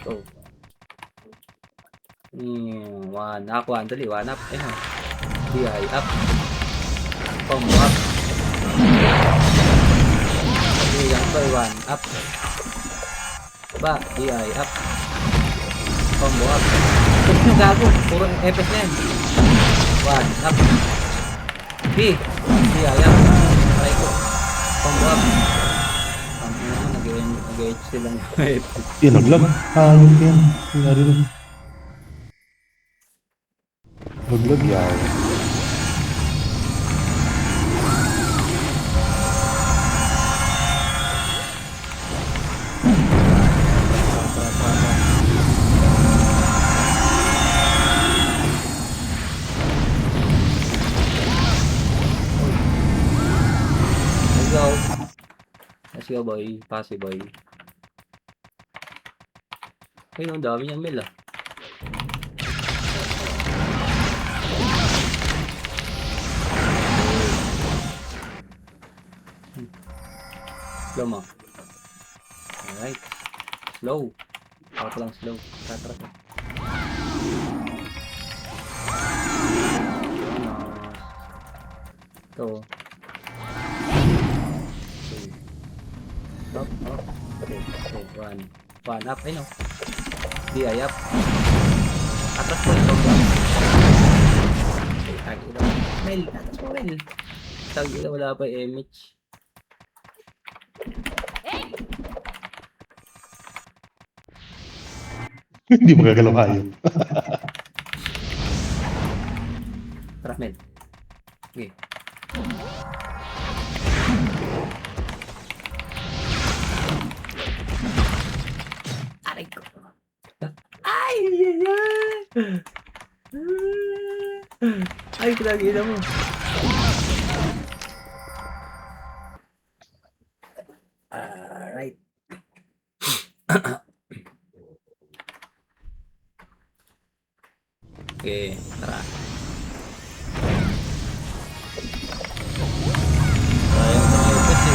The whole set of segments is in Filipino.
Go. One up, one. Dali, one up. Ayun. DI up. Combo up. Yang one up. Ba, DI up. Combo up. Ito yung gago. Puro FS na yan. One up. B. DI up. Try ko. Combo up. Nag-edge silang FS. Naglag. Ayun yan. Nangyari rin. Naglag yan. Let's go boy, pass boy. Ayun, ang dami niyang mil ah. Slow mo. Alright. Slow. Ako lang slow. Tatra. Ito. Up, up. Okay, one up, I know. DI up. Atras mo ito. Tag-ila. Mel, atras mo Mel. Tag-ila, wala pa image. Hindi magagalaw kayo. Tara, Mel. Okay. Aray ko. Ay! Ay, kinagina mo. Alright. Okay, tara. Sayang na yung kasi.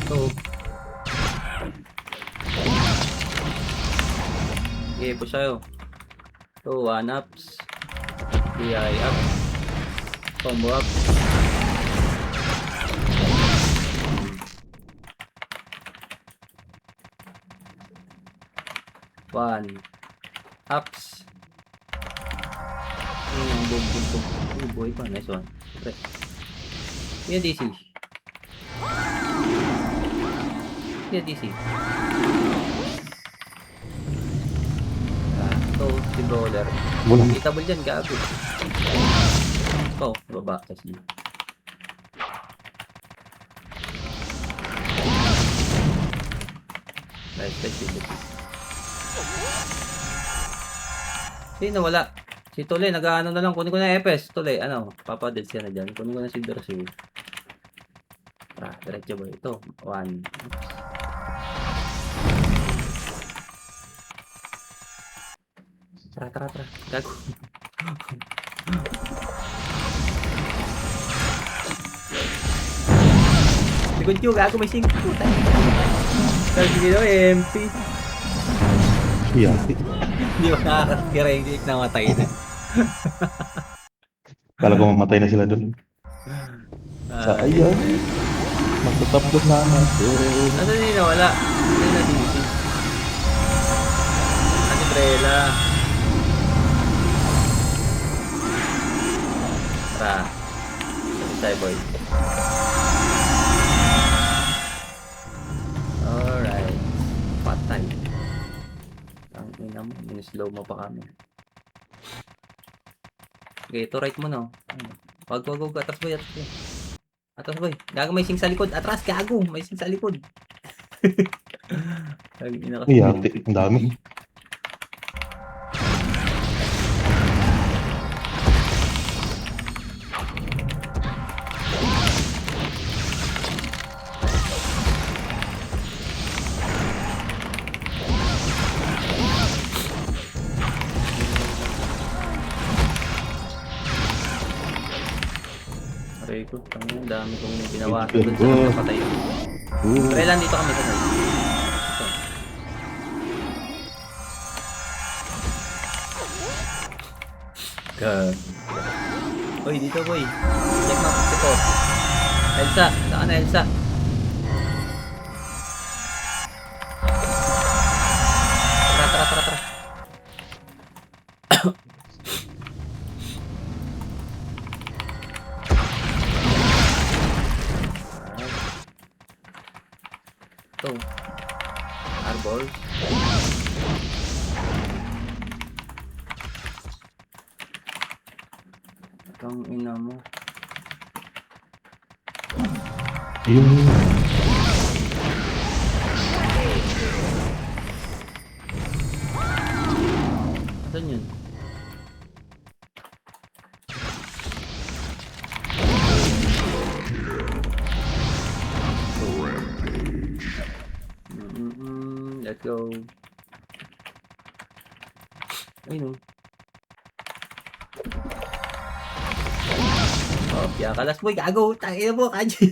So. Okay, push tayo. So, one ups. DI up. Combo up. One. Ups. Boom. Oh boy pa, nice one. Press. Yan DC. Yan DC. Ito, si brawler. Wala. Hitable dyan, gago. Oh, baba. Tapos dito. Nice. Sino wala? Si Tole, nag-ano na lang. Kunin ko na FS. Tole, ano? Papadead siya na dyan. Kunin ko na si Dorsil. Tara, diretso ba? Ito. One. Tara. Gago. Likod nyo, gago. May 5. Sige daw, MP. Yeah. Hindi mo nakakakirengik na matay na. Kala ko mamatay na sila dun. Sa ayan. Magtatapos na natin. Ano nila wala? Ano na DC? Umbrella. Tara. Sabi boy. Alright. Patay. Ang ina mo. Slow mo pa kami. Okay, ito right mo no. Wag. Atras boy. Atras boy. Gago may sing sa likod. Atras gago. May sing sa likod. Iya, ang dami. Aray ko, ang dami kong ginawa doon sa napatay. Pero lang dito kami sa side. Ito. Uy, dito boy. Check mo si ko. Elsa, saan na Elsa? Tara. Ito. Arbor. Ang ina mo. Yung... Saan yun? Let's go. Ay no. Oh, kaya kalas boy, gago. Tangina mo, kanji.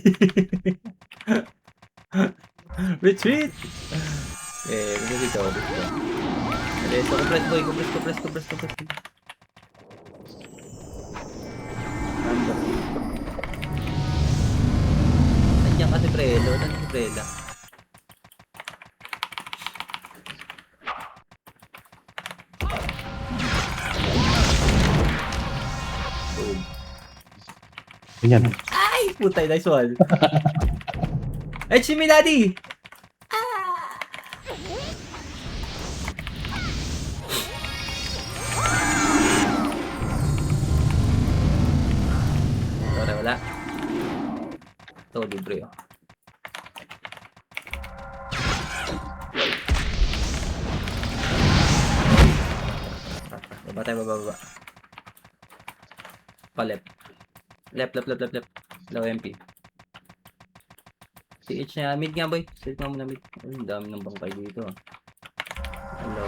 Retreat! Dito. Let's go, compress boy, compress. Nandiyan ka si Prelo, nandiyan si Prela. Boom. Ganyan. Ay, putay, nice one. Echimi daddy! Sorry, wala. Ito, libre oh. Baba. Pa-left. Left. Low MP. CH na mid nga boy. Set mo muna mid. Ay, ang dami ng bangkay dito. Hello.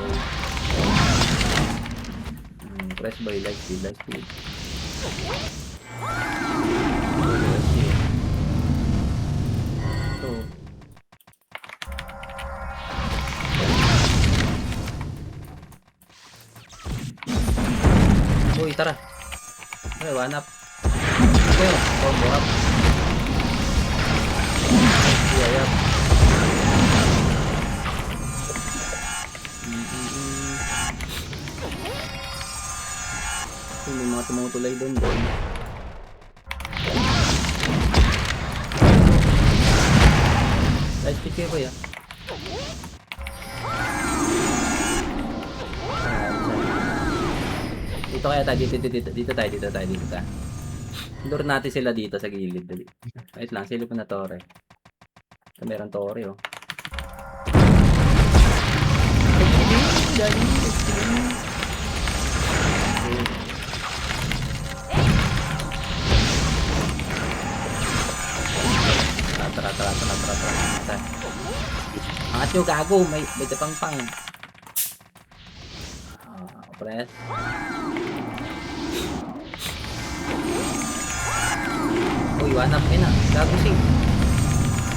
Press by light speed. Ito. Uy, tara. Okay, one up. Okay, combo up. Yeah. May mga tumutulay doon. Light speed kayo ba yan? Dito kaya tayo, dito tayo. Lure natin sila dito sa gilid. Dali. Wait lang, silip na tore. So, meron tore oh. Tara. Angat nyo, gago. May tapang-pang. Press. Uy, one up na. Gago si.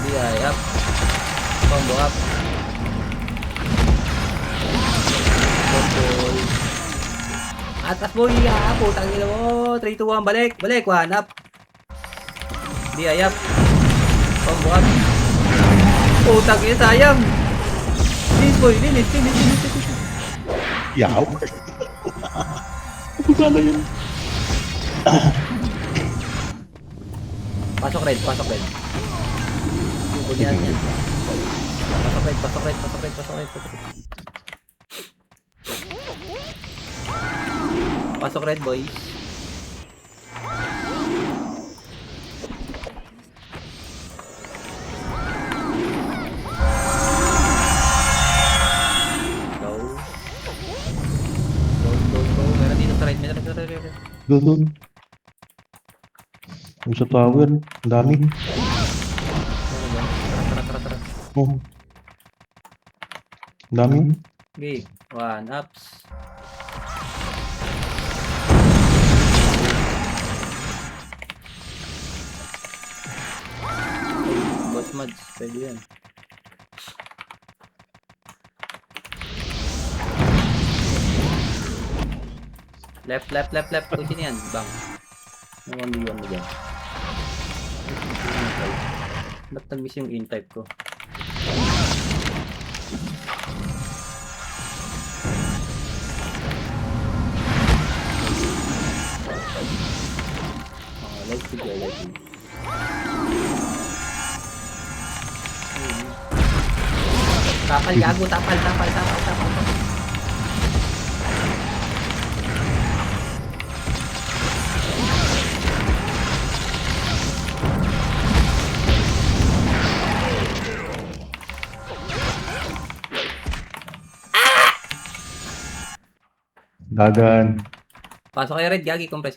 DI up. Combo up. Control. Atas boy. Putang ina mo. 3, 2, 1. Balik. One up. DI up. Combo up. Putang ina, sayang. Linis boy. Linis. Yaw. Ano sana yun? Pasok red. Bunyan yan. Pasok red. Pasok red, boys. Go. Meron dito sa right. Doon. Yung sa tower, ang dami. Tara. Oh. Ang dami. Okay, one ups. Boss mods, pwede yan. Left, left, left, left. Kung sino yan? Bang. Ano 1v1 mo dyan? Ba't nag-miss yung in-type ko? Let's go, let's go. Tapal, gago, tapal. Dagan. Pasok kayo red, gagi, compress.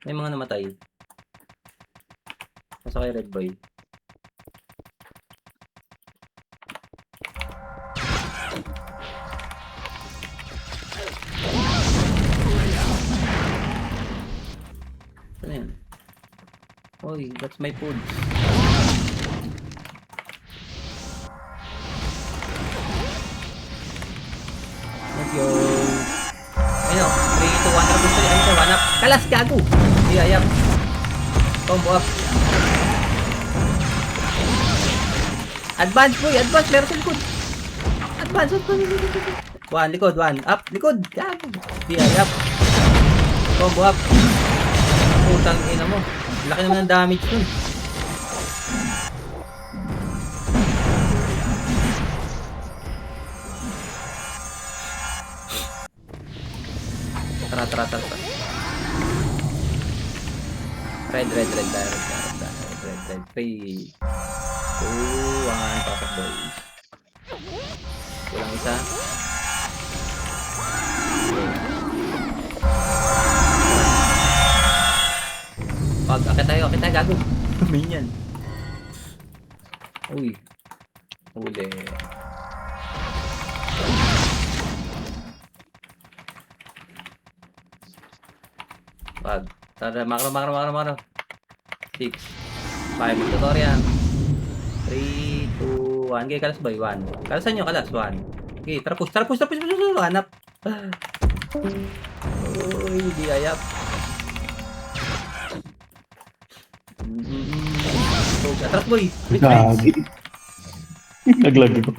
May mga namatay. Pasok kayo red boy. Ano yan? Oy, that's my food. Let's go. Ayun o, 3, 2, 1, tapos 3, ayun ka, 1 up. Kalas, gago! Iyayap. Combo up. Advance boy, advance, meron sa likod. Advance. 1, likod, 1, up, likod. Gago. Iyayap. Combo up. Putang ina mo. Laki naman ng damage nun. Tara. Red. 3, 2, 1, pasok boys. Kulang isa. Akit tayo, gago. Minyan. Uy. Huli. Wag. Tara, makro. 6, 5, tutorial. 3, 2, 1. Okay, kalas boy, 1. Kalasan nyo, kalas, 1. Okay, tara push. Hanap. Uy, di ayap. Atras boy. Gagi. Naglag ko.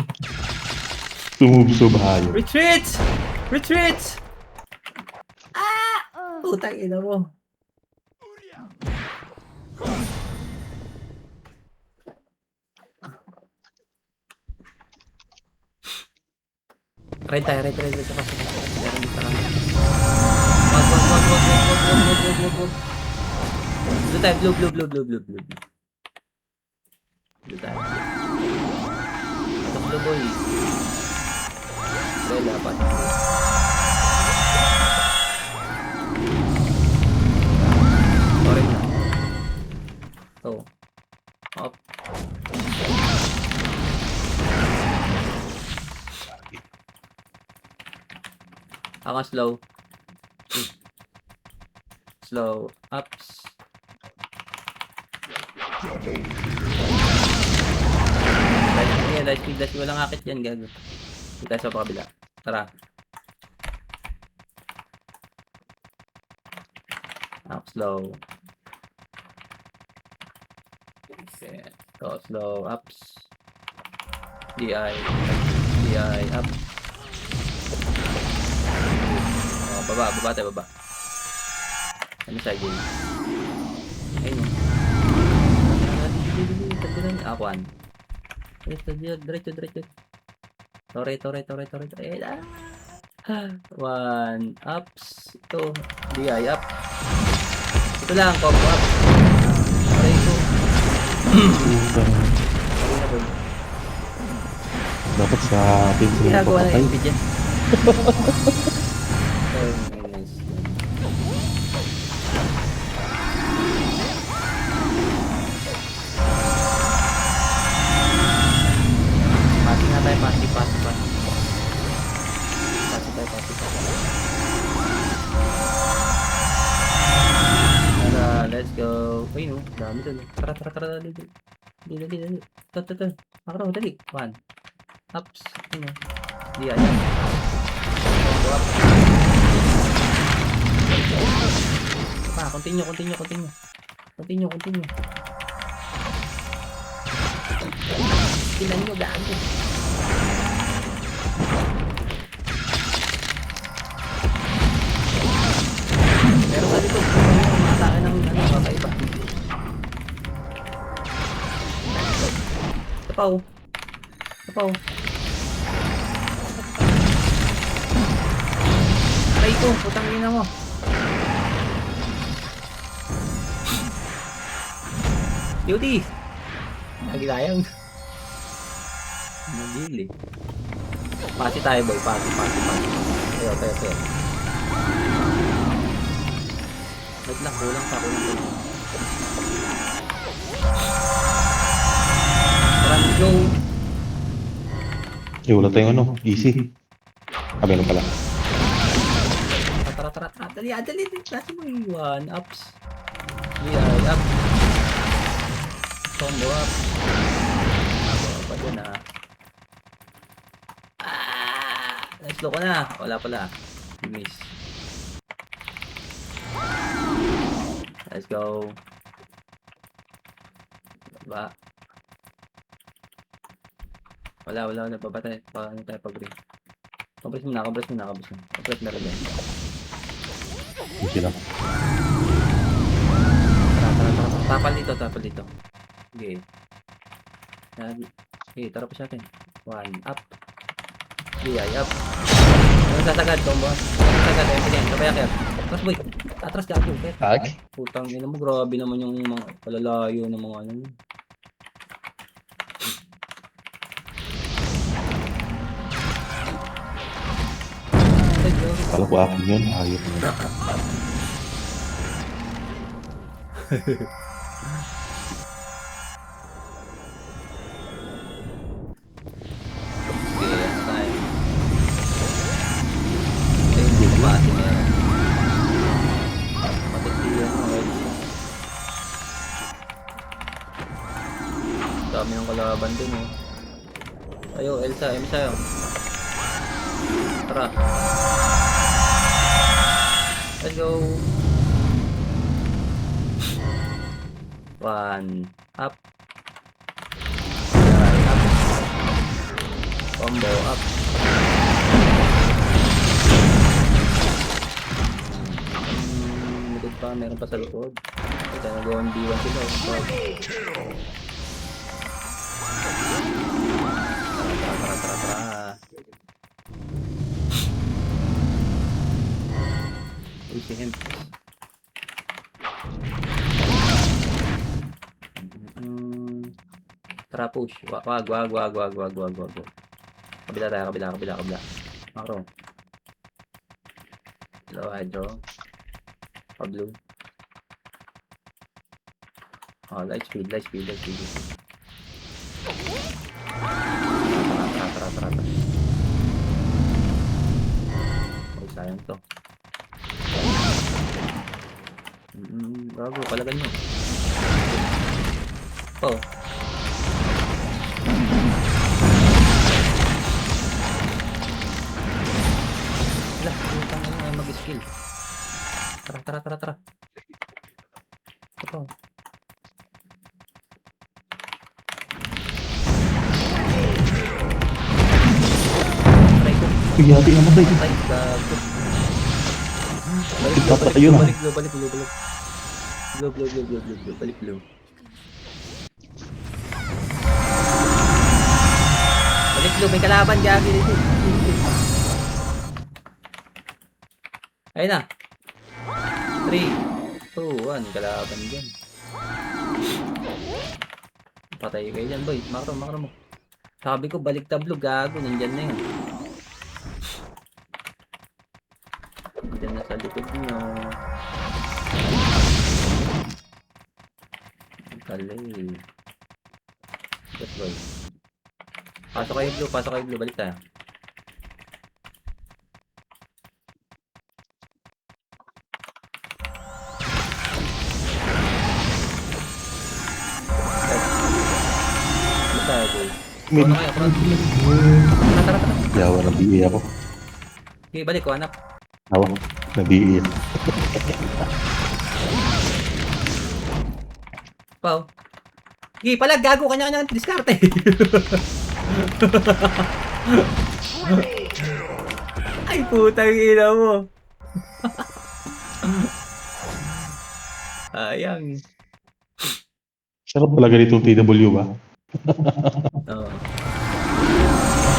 Sumubsob hayo. Retreat! Putang ina mo. Red tayo. Meron dito kami. Wag. Blue tayo, blue. Blue tayo. Blue boy. Red, dapat. Sorry na. Ito. Up. Ako slow. Slow. Ups. Light speed. Walang akit yan, gago. Kita sa kabila. Tara. Up slow. Okay. Go slow. Ups. DI. Up. Oh, baba tayo. Ano sa game? Ayun o. Akuan. Diretso. Tore. 1 ups. Ito. DI up. Ito lang, combo up. Tore ko. Dapat sa atin sila Ginagawa na papatay. yung video. Pati nga tayo, pati. Tara, let's go. Ayun o, dami dun. Tara, dali. Ito. Makro, dali. 1. Ups. Ayun o. Di, ayan. Go up. Continue. Tingnan nyo, gago. Pero sa likod, matake ng kakaiba. Tapaw. Aray ko, putang ina mo. Beauty! Lagi tayong. Nagili. Pasi tayo boy, pasi. Tayo. Wait lang, kulang pa. Run, go! Wala tayong ano, easy. Meron pala. Tara. Dali. Kasi mo yung one ups. Yeah, up. Combo up. Pa dyan Slow ko na. Wala pala. Miss. Let's go. Ba? Wala. Papatay. Paano tayo pag-ring? Compress mo na. Compress na rin yan. Easy lang. Tara. Tapal dito. Okay. Okay, tara pa sa atin. One up. DI up. Ano sasagad, combo? Sasagad, yan. Sabay akit. Atras boy. Atras ka ako. Tag? Putang ina mo, grabe naman yung mga palalayo ng mga ano. Kala ko akin yun. Ayok na. Dami ng kalaban dun Ayo, Elsa, Emsa yun. Tara. Let's go. One up. Up. Combo up. Likod pa, meron pa sa likod. Ito, nag-1v1 sila. Tara. Easy him. Tara push. Wag. Kabila tayo, kabila. Macro. Hello, hydro. Pablo. Light speed. Tara. Sayang to. Bago, palagan mo. Lah, putang ina mag-skill. Tara. Ito. Yati namatay. Gago. Dapat ayun Balik blue. Balik blue, may kalaban gagi dito. Ayun na. 3, 2, 1, kalaban dyan. Patay kayo dyan boy, makro mo. Sabi ko balik tablo, gago, nandyan na yun. Nandyan na sa likod nyo. Kalay. Yes boy. Pasok kayo blue, balik tayo. Balik tayo boy. Ano kayo? Tara. Yawa na BA ako. Okay, balik ko, anak. Hawa. Nabiit. Pao. Sige, pala, gago kanya-kanya ng diskarte. Ay, putang ina mo. Ayang. Sarap pala ganitong TW ba? Oo.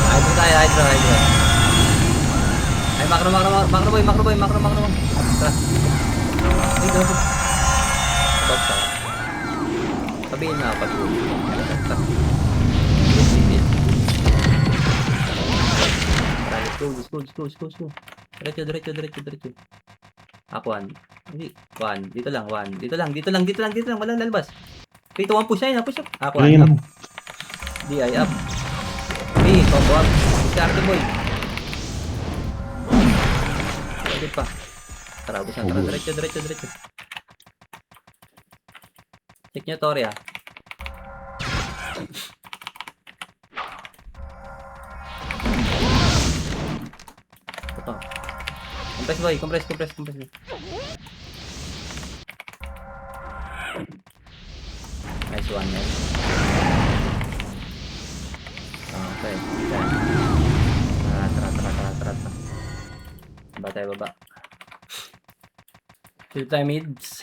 Hydro tayo, hydro. Ay, macro boy. Tara. Ay, gago. Stop ka. Sabihin na, pag-uwi. Tara. Let's go. Diretso. One. Hindi. One. Dito lang. Walang lalabas. 3 to 1 push na yun. Push up. One. Ayun. Up. DI up. B. Combo up. Diskarte boy. Pwede pa. Tara, bus na. Tara. Diretso. Check nyo, Tori, ah. Ito. Compress boy. Nice one, man. Okay. Tara. Baba. Shield time mids.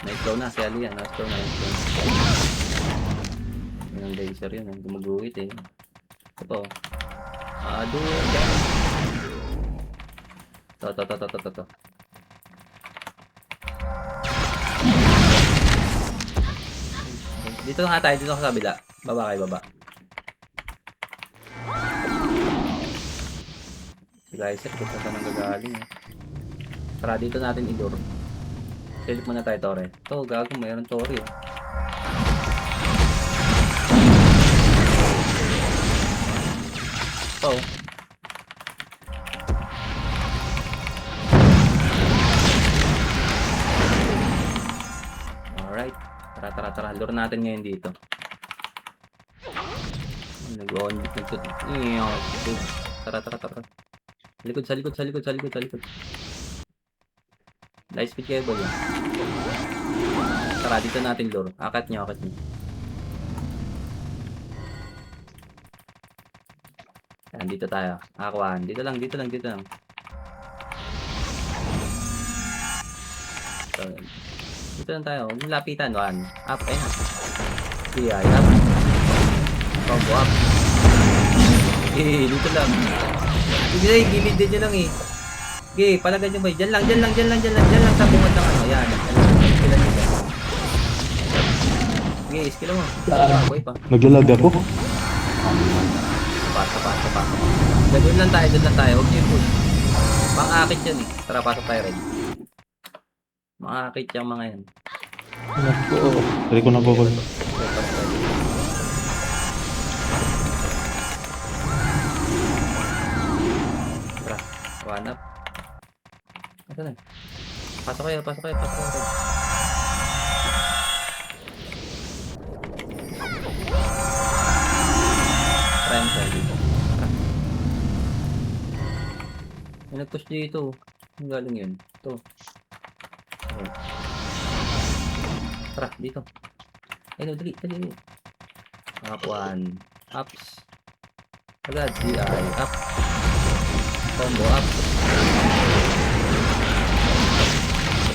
Na-slow na si Ali yan. Na-slow na. Yun ang laser yun. Gumuguhit eh. Ito. Doon. Ito. Dito nga tayo. Dito sa kabila. Baba. Si guys, kung saan nang gagaling eh. Tara dito natin i-door. Select muna tayo, Tore. Ito, gago, mayroon Tore eh. Ito. Alright. Tara. Lure natin ngayon dito. Nag-on. Tara. Sa likod. Light speed cable yan. Tara, dito natin lure. Akat nyo. Yan, dito tayo. Aquan. Dito lang. So, dito lang tayo. Huwag yung lapitan. 1. Up. Ayun. DI. Up. Combo up. Dito lang. Gilid din nyo lang eh. Okay, palagay nyo ba? Diyan lang sa bungad ng ano. Yan. Skill nyo dyan. Okay, skill mo. Boy pa. Naglalag ako. Pasok. Doon lang tayo. Huwag nyo yung push. Pang-akit yan eh. Tara, pasok tayo rin. Mga-akit yung mga yan. Tari ko na bukol. Tara, one up. Ito na. Pasok kayo. Prime tayo dito. Tara. May nag-push dito. Ang galing yun. Ito. Okay. Tara, dito. Ayun, dali. Up, one. Ups. Agad, DI. Up. Combo up.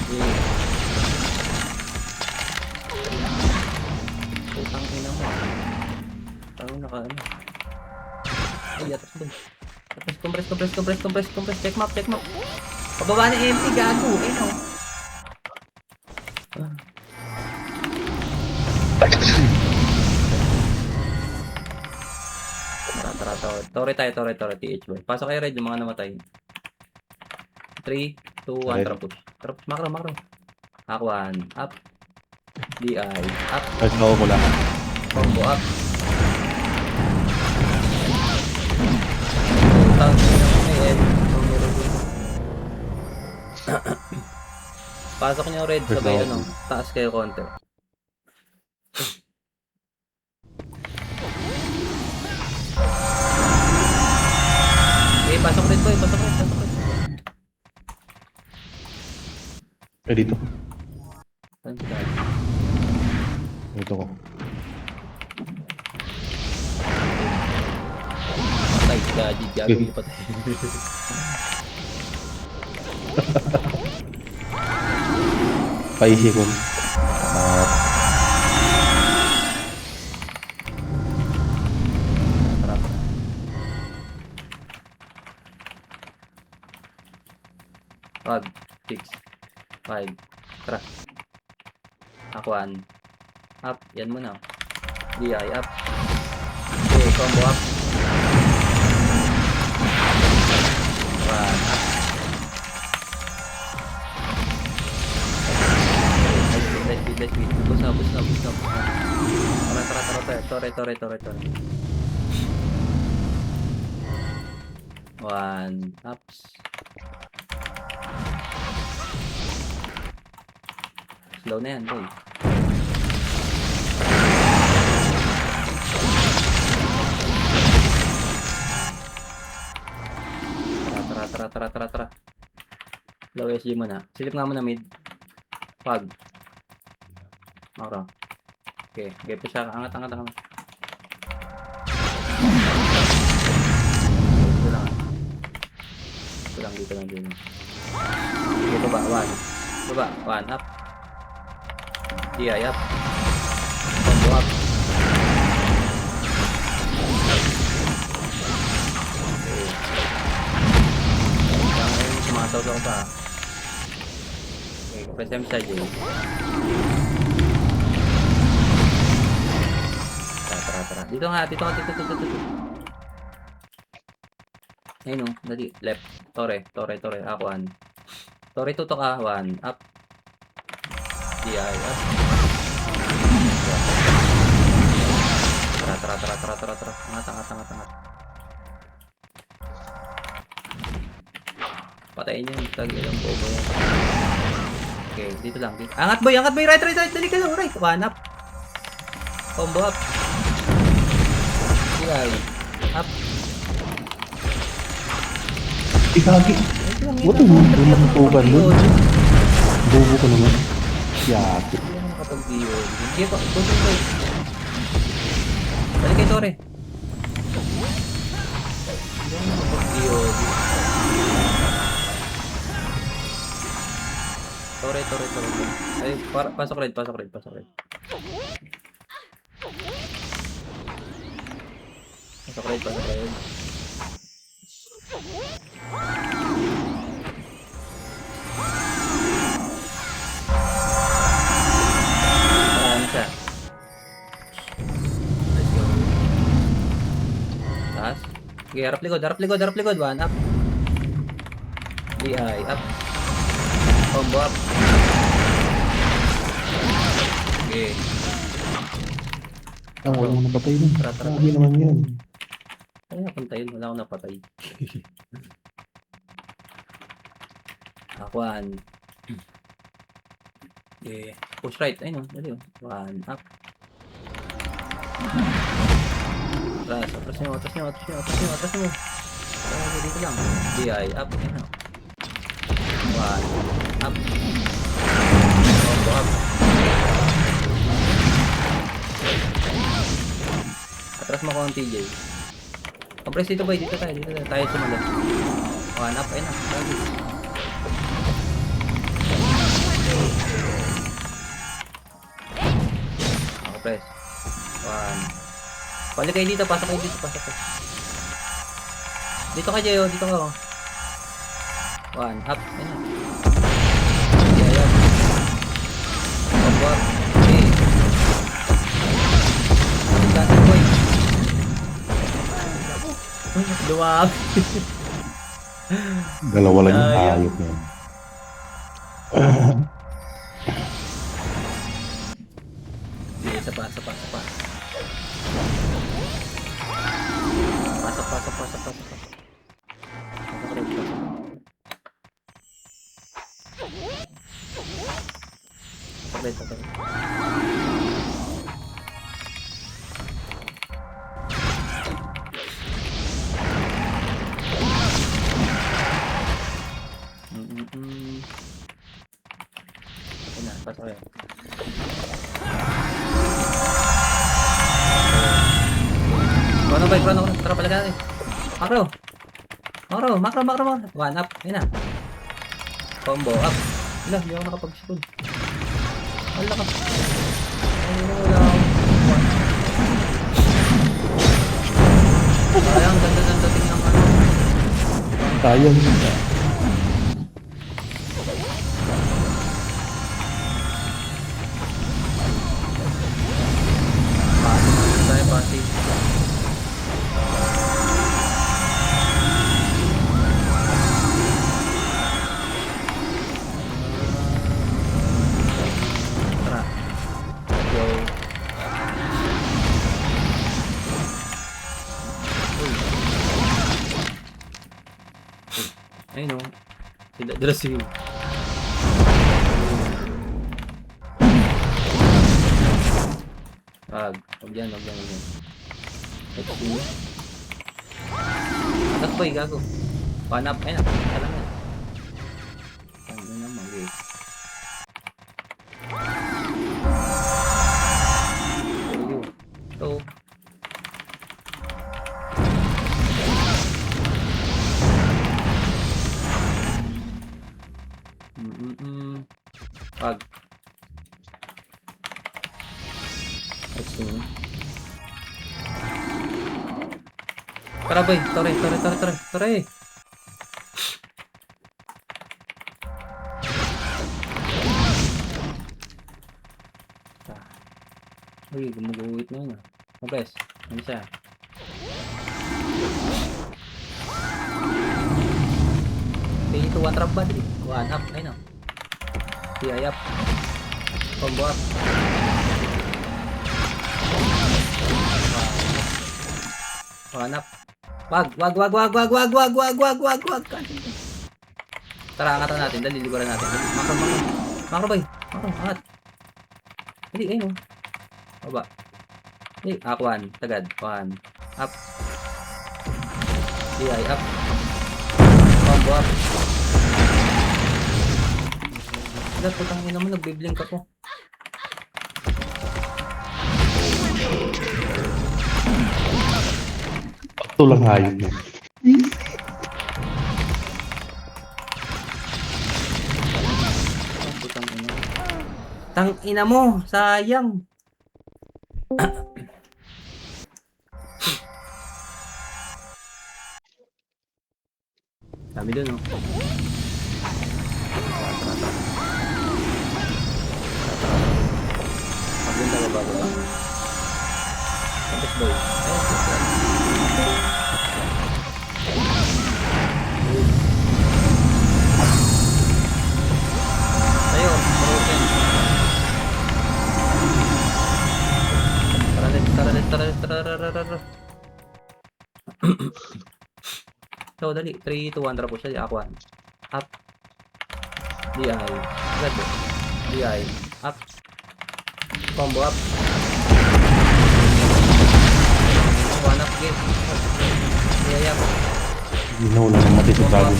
Okay. Putang ina mo. Tao naka ano. Ay, atas doon. Compress. Check map. Pababa ni MP, gago. Ayun o. Tara. Tore tayo. TH boy. Pasok kayo red yung mga namatay. 3, 2, 1, tara push. Macro. Aquan. Up. DI. Up. Kahit ako ko lang. Combo up. Putang ina mo eh. Pasok niyo red sabay ano. Taas kayo konti. Dito. Saan ka? Dito ko. Patay ka, gago yung patay. 5 seconds. Trap. 5, 6, 5. Tara. Akuan. Up. Yan mo na. DI up. Okay, combo up. 1 up. Let's beat. Bus na. Tara. Tore. 1 ups. Slow na yan, boy. Tara. Low SG mo na. Silip nga mo na mid. Pag. Mara. Okay. Gaya pa siya. Angat. Dito lang din. Okay, baba. 1 up. DI up. Combo up. Okay. Ngayon, sumasaw ko pa. Okay, press M side eh. Tara. Dito. Ayun o, dali. Left. Tore. Akuan. Tore, tutok ka. 1 up. DI up. Tara. Angat. Patayin niyo. Tagil ang bobo yan. Okay, dito lang. Angat boy. Right. Dali ka lang. Right. 1 up. Combo up. DI up. Ikagi. What the bukan doon? Bobo ka naman. Yaki. Hindi ako nakapag-view. Hindi ako. Tusong ko. Balik kay Tore. Hindi ako nakapag-view. Tore. Ay, pasok red. Pasok red. Marami siya. Let's go. Taas. Okay, harap likod. 1 up. DI up. Combo up. Okay. Wala mo napatay nun. Tara. Hindi naman yan. Ay, napuntayin. Wala akong napatay. Akuan. Okay. Push right. Ayun o. Dali o. 1 up. Atras nyo. Okay, dito lang. DI up. Ayun o. 1 up. Combo up. Atras mo konti, Jay. Compress dito, boy. Dito tayo. Tayo sumalas. 1 up. Ayun na. Lagi. Compress. 1. Balik kayo dito. Pasok kayo dito. Dito ka, Jay. Dito ka. 1 up. Ayun na. Ayan. Combo up. Okay. Dancing, boy. Luwag. Dalawa lang yung hayop niya. Isa pa. Pasok. Pasok. pasok yan. Chrono bay, chrono. Tara pala natin. Macro. One up. Ayun na. Combo up. Wala, hindi ako nakapag-shoot. Wala ka. Wala ako. Sayang, ganda-ganda tingnan ka. Sayang. Pati. Tara. Go. Ayun o. Dala si huwag yan. Let's see. Atak boy, gago. One up, ayun na. Alam na. Ano naman, guys. Ito. Pag. Let's see. Tara boy, tore. Uy, gumuguhit na yun ah. Mabes, ano siya? Okay, ito one trap ba? One up, ayun o. PI up. Combo up. One up. Wag. Tara, angatan natin. Dali, liguran natin. Makro bay. Angat. Hindi, ayun o. Baba. Hindi, one. Tagad. One. Up. DI up. Combo up. Wala, putang ina mo. Nagbiblink ako. Ito lang hayop mo. Tang ina mo, sayang. Dami dun, oh. Paglinda ba ba? Tapos boy. Tayo, broken. Tara. So, dali. 3, 2, 1. Tara po siya. Aquan. Up. DI. Red. DI. Up. Combo up. One up game. DI up. Ginaw na namatay sa dragon.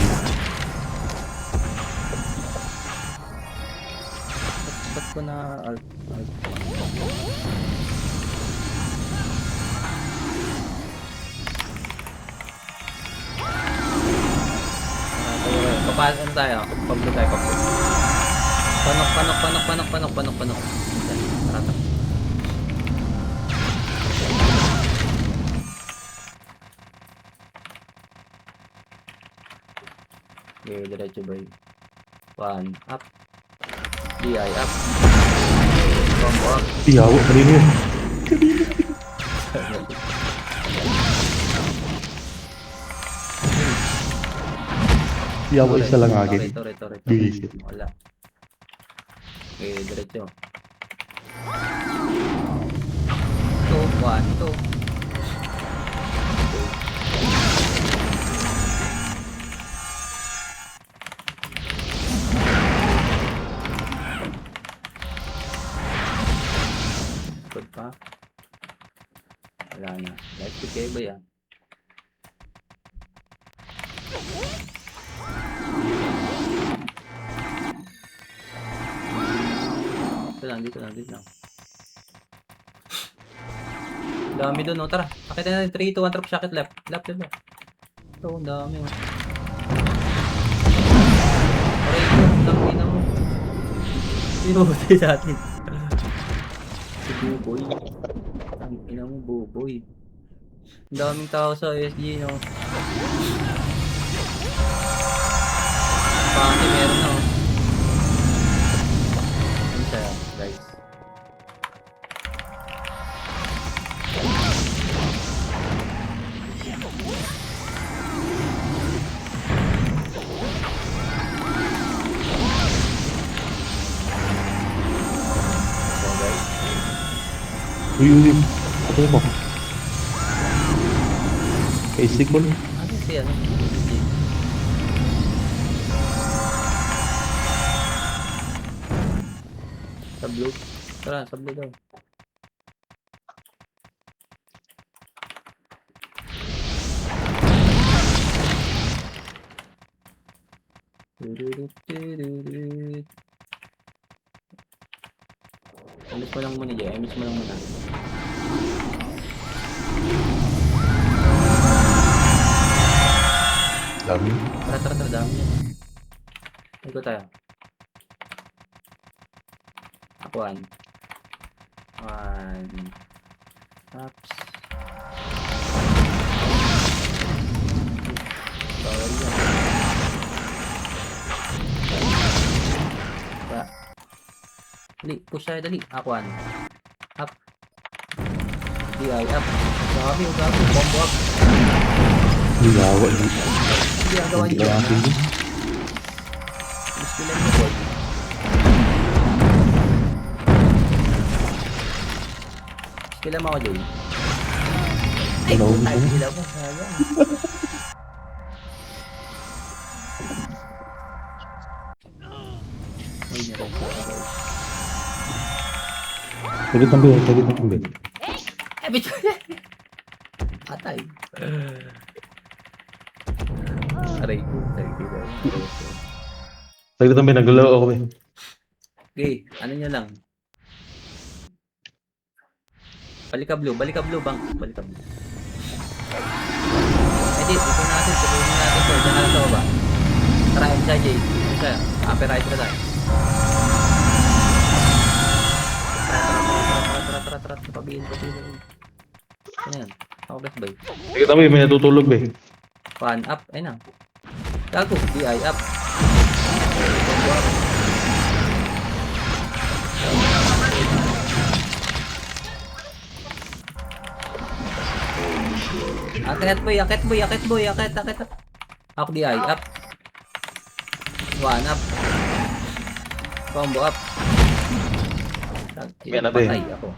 Ba't ko na alt? Papaan tayo. Pablo tayo. Panok. Tara. Okay, diretso boy. One up. DI up. Combo up. Iyaw, kanina yun. Iyaw, isa lang agad. Tore. Bilis. Wala. Okay, diretso. 2, 1, 2. Good pa. Wala na. Let's go kayo ba yan? dito lang. Dami doon, oh. Tara, pakita natin. 3, 2, 1, drop shot left. Left. Oh, ang dami, oh. Aray ko, ang ina mo. Pinutay natin. Si Buboy. Ang ina mo, Buboy. Ang daming tao sa SG, no? Pati meron na, oh. Ano siya, guys? So, guys. Uy. Ano mo? Kay Sikol. Ano siya, ano? Sa blue. Tara, sa blue daw. Alis mo lang muna, Jay. Alis mo lang muna. Dami. Tara, dami yan. Ikot tayo. One. Ups. Bawal yan. Dali, push tayo, dali. One. Up. DI, up. Gabi, combo up. Lawa. Hindi ang gawa niyo. Gusto lang yung board. Kila mo ako, Jay. Ay, Hello, puta, hello. sila mo. Sayang. Ay, meron siya, guys. Saglit ang bit. Eh, bitch! Patay. Aray ko, Saglit ang bit, naglaro ako eh. Okay, ano nyo lang. Balik ka blue, bang. Balik ka blue. Edit, ito natin, tuloyin natin to. Diyan ka lang sa baba. Tara, isa, Jay. Isa, upper right ka tayo. Tara. Pabihin. Ano yan? Ako best bay. Saglit ang bit, may natutulog eh. One up, ayun na. Gago, DI up. Combo up. Akit boy. Ako DI up. One up. Combo up. Yan na ba eh? Patay ako.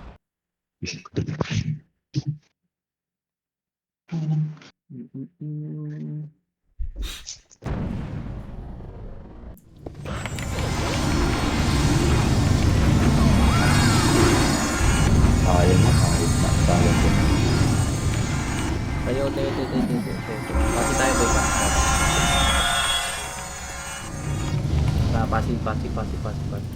Sayang ko. Tayo. Pasi tayo boy pa. Pasi.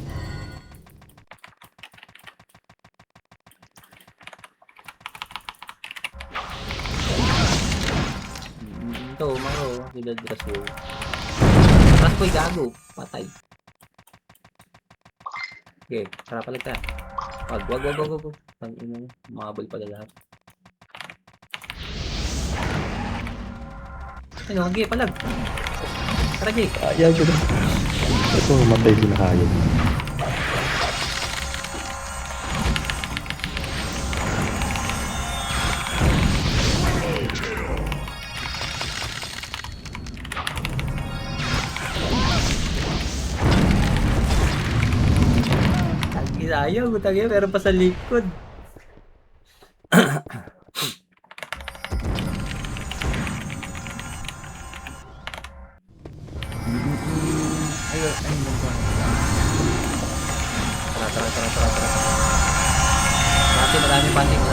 Ito, maro. Nilagras yun. Tapos boy, gago. Patay. Okay, tara palit tayo. Wag. Pag-ino, makaboy pala lahat. Ano, okay, palag. Tara, Jay. Kaya ko na. Ito, matay sila kaya. Ayaw, butang meron pa sa likod. Ayun ba? Tara. Marami pating.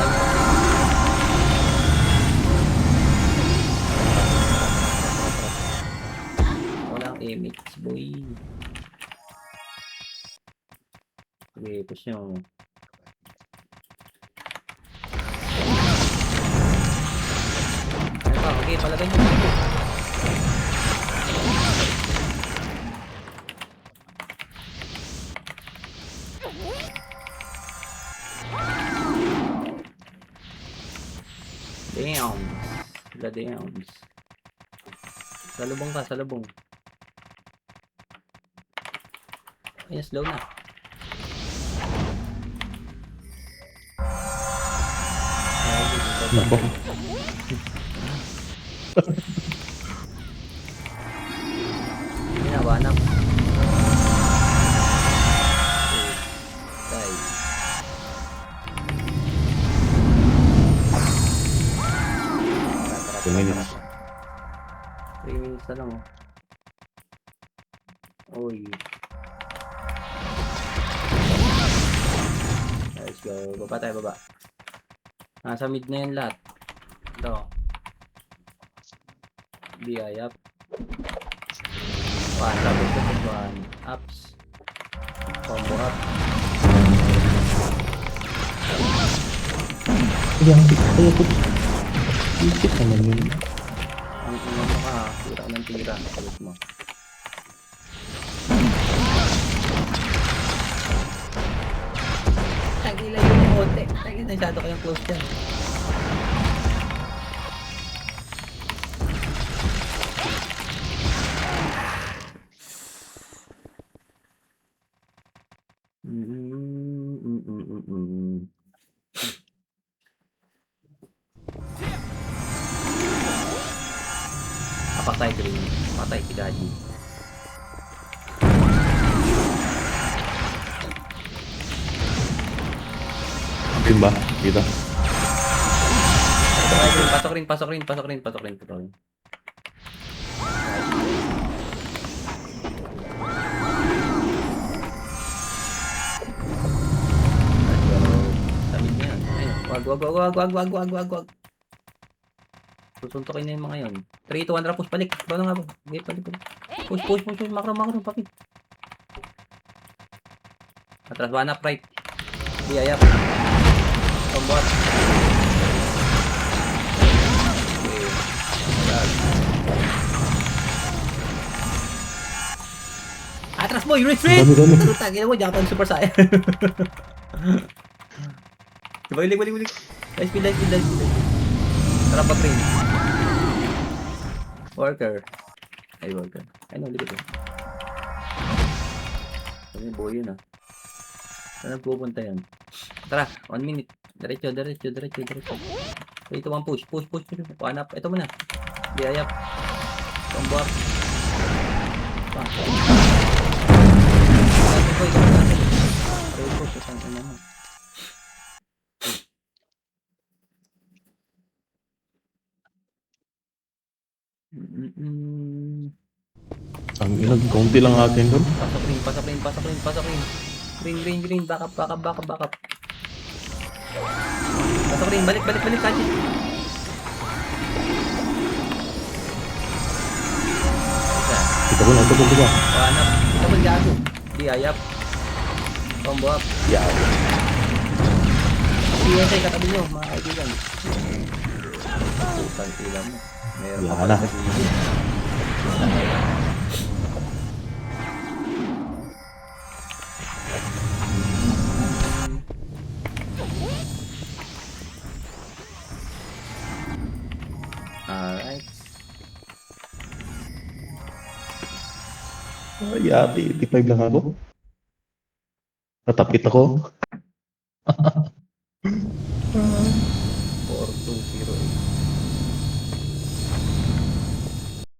Walang image, boy. Sige, push nyo. Ayun pa, okay, palagay nyo. Damn. Sila downs. Salubong ka, salubong. Ayun, slow na. Nako. Hinawanap. Okay. 2 minutes. 3 minutes na lang oh. Uy. Let's go. Baba tayo, baba. Nasa mid na yan lahat. Ito. BI up. Tapos ito one. Ups. Combo up. Ayan, ay ako. Isip naman yun. Ang mo ka, tira ng tira. Salut mo. Tagila yung ote. Tagila, masyado kayong close dyan. Patay green. Patay si Gaji. Yun ba? Kita? Pasok rin, pasok rin, pasok rin, pasok rin, pasok rin. Sabi niya yan. Ayun, wag. Susuntokin na yung mga yun. 3, 2, 1, push, balik. Balik nga po. Balik. Push. Makro, bakit? Atras, one up, right. Di, up. Combo up. Okay. Atras mo, retreat! Dami. Tagin mo, Japan Super Saiyan. Balik. Nice speed. Tara pa train. Worker. Ay, worker. Ay, no, likod eh. Ano yung boy yun ah. Saan nagpupunta yan? Tara, 1 minute. Diretso. 3, 2, 1, push. One up. Ito muna. BI up. Combo up. Ang ilag, kaunti lang akin doon. Pasok rin. Green. Back up. Pasok rin. Balik. Kaji. Kita ko na. One up. Ito mo gago. BI up. Combo up. Yeah. PSA katabi nyo, mga kaibigan. Putang sila mo. Meron pa Wala pala na. sa gilid. Alright. Ay, ate, 85 lang ako. Natapit ako. 4208.